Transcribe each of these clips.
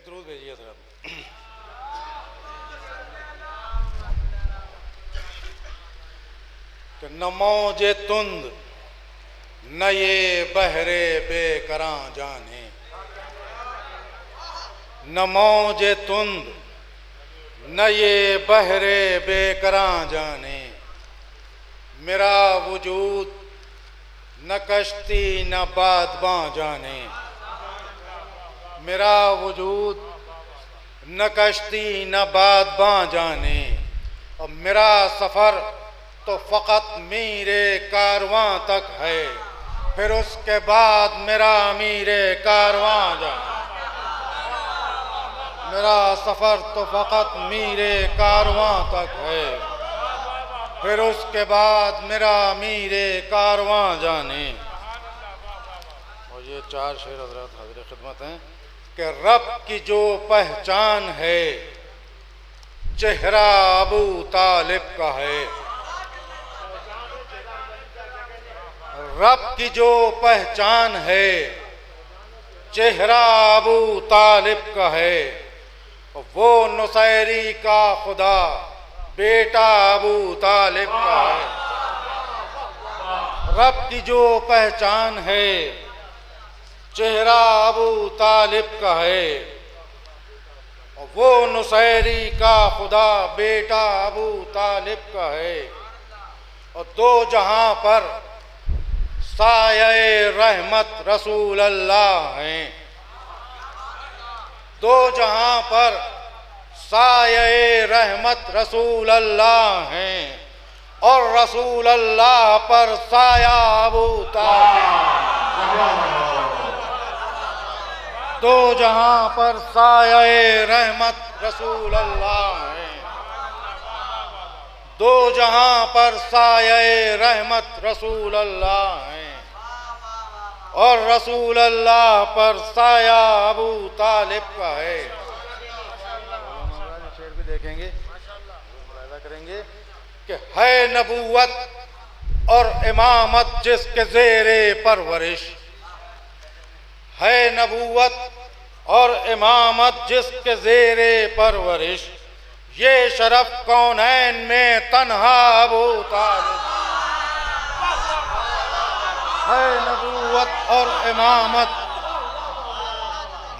एक दरूद भेजिए सर। कि न मौजे तुंद न ये बहरे बेकरां जाने, न मौजे तुंद न ये बहरे बेकरां जाने। मेरा वजूद न कश्ती न बादबां जाने, मेरा वजूद न कश्ती न बादबां जाने। और मेरा सफ़र तो फ़कत मीरे कारवां तक है, फिर उसके बाद मेरा मीरे कारवां जाने। मेरा सफ़र तो फ़कत मीरे कारवां तक है, फिर उसके बाद मेरा मीरे कारवां जाने। और ये चार शेर हज़रात हाज़िर खिदमत हैं कि रब की जो पहचान है चेहरा अबू तालिब का है। रब की जो पहचान है चेहरा अबू तालिब का है। वो नुसैरी का खुदा बेटा अबू तालिब का है। रब की जो पहचान है चेहरा अबू तालिब का है। और वो नुसैरी का खुदा बेटा अबू तालिब का है। और दो जहां पर साये रहमत रसूल अल्लाह हैं, दो जहां पर साये रहमत रसूल अल्लाह हैं। और रसूल अल्लाह पर साया अबू तालिब। दो जहां पर साये रहमत रसूल अल्लाह हैं, दो जहां पर साये रहमत रसूल अल्लाह हैं। और रसूल अल्लाह पर साया अबू तालिब का है। शेर भी देखेंगे, मुलाहिजा करेंगे कि है नबूवत और इमामत जिसके ज़ेरे परवरिश, है नबूवत और इमामत जिसके ज़ेरे परवरिश। ये शरफ कौनैन में तन्हा अबू तालिब। है नबूवत और इमामत,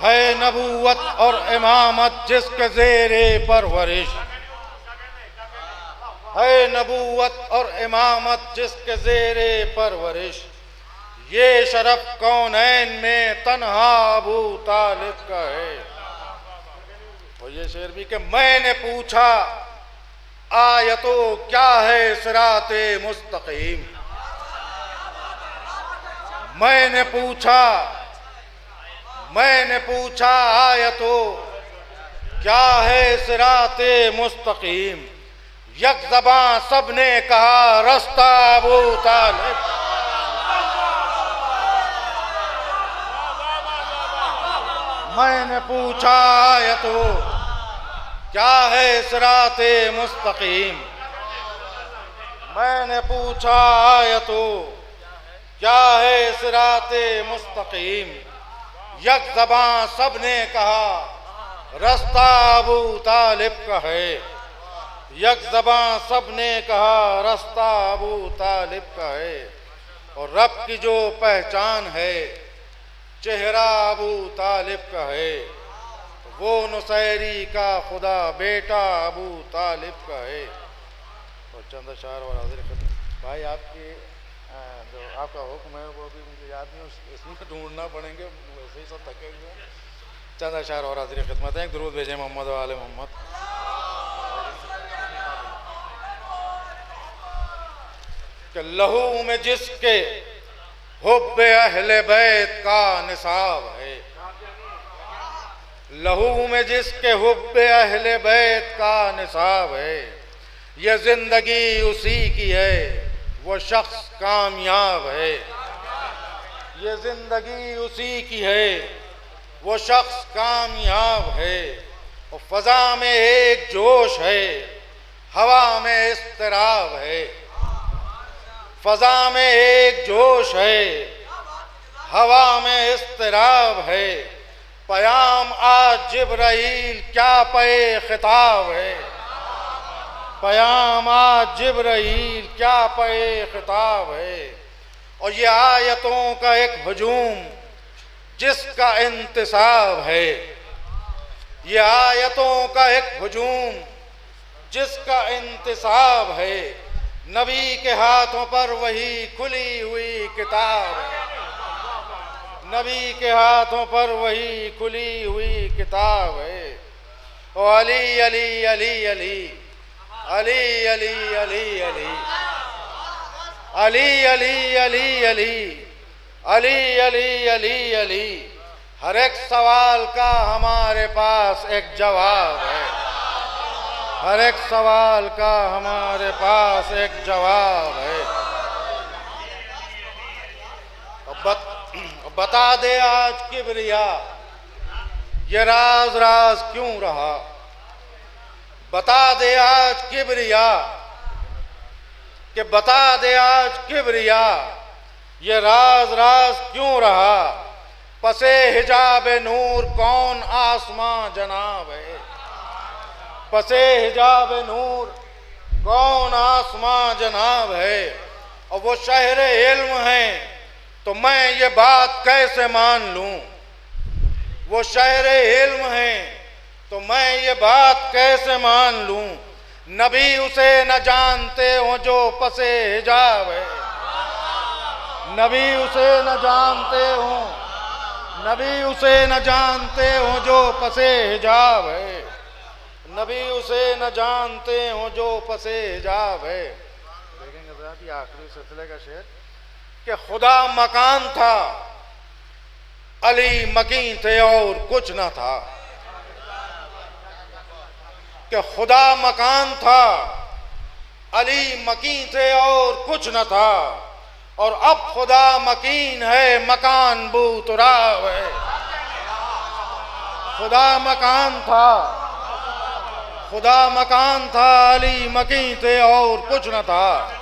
है नबूवत और इमामत जिसके ज़ेरे परवरिश। है नबूवत और इमामत जिसके ज़ेरे परवरिश। ये शरफ कौनैन में तन्हा अबू तालिब का है। और ये शेर भी कि मैंने पूछा आयतो क्या है सिराते मुस्तकीम। मैंने पूछा आयतो क्या है सिराते मुस्तकीम। यक ज़बां सबने कहा रास्ता अबू तालिब। मैंने पूछा आयतो क्या है सिराते मुस्तकीम। मैंने पूछा आयतो क्या है सिराते मुस्तकीम। यक ज़बां सबने कहा रास्ता अबू तालिब का है। यक ज़बां सबने कहा रास्ता अबू तालिब का है। और रब की जो पहचान है चेहरा अबू तालिब का है। वो नुसैरी का खुदा बेटा अबू तालिब का है। और चंद अशार और हाज़िर खिदमत भाई आपकी जो आपका हुक्म है वो भी मुझे याद नहीं, इसमें ढूंढना पड़ेंगे, वैसे ही सब थके हुए हैं। चंद अशार और हाज़िर खिदमत है। एक दुरूद भेजें मोहम्मद वाले मोहम्मद। कि लहू में जिसके हुब्बे अहले बैत का निसाब है। लहू में जिसके हुब्बे अहले बैत का निसाब है। ये जिंदगी उसी की है वो शख्स कामयाब है। ये जिंदगी उसी की है वो शख्स कामयाब है। और फ़ज़ा में एक जोश है हवा में इज़्तिराब है। फ़ज़ा में एक जोश है हवा में इज़्तिराब है। पयाम आज जिब्राइल क्या पे खिताब है, पयाम आज जिब्राइल क्या पे खिताब है। और ये आयतों का एक हजूम जिसका इंतिसाब है, ये आयतों का एक हजूम जिसका इंतिसाब है। नबी के हाथों पर वही खुली हुई किताब है, नबी के हाथों पर वही खुली हुई किताब है। ओ अली अली अली अली अली अली अली अली अली अली अली अली अली अली अली अली। हर एक सवाल का हमारे पास एक जवाब है, हर एक सवाल का हमारे पास एक जवाब है। बता दे आज किबरिया ये राज राज क्यों रहा, बता दे आज किबरिया कि बता दे आज किबरिया ये राज राज क्यों रहा। पसे हिजाब नूर कौन आसमां जनाब है, पसे हिजाब नूर कौन आसमां जनाब है। और वो शहर इल्म है तो मैं ये बात कैसे मान लूं, वो शहर इल्म है तो मैं ये बात कैसे मान लूं। नबी उसे न जानते हो जो पसे हिजाब है, नबी उसे न जानते हो, नबी उसे न जानते हो जो पसे हिजाब है, नबी उसे न जानते हो जो पसे हिजाब है। देखेंगे जरा कि आखिरी सिलसिले का शेर कि खुदा मकान था अली मकीन थे और कुछ न था, कि खुदा मकान था अली मकीन थे और कुछ न था। और अब खुदा मकीन है मकान बूतराब है, खुदा मकान था, खुदा मकान था अली मकीन थे और कुछ न था।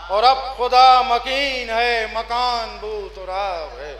और अब खुदा मकीन है मकान बूतराब है।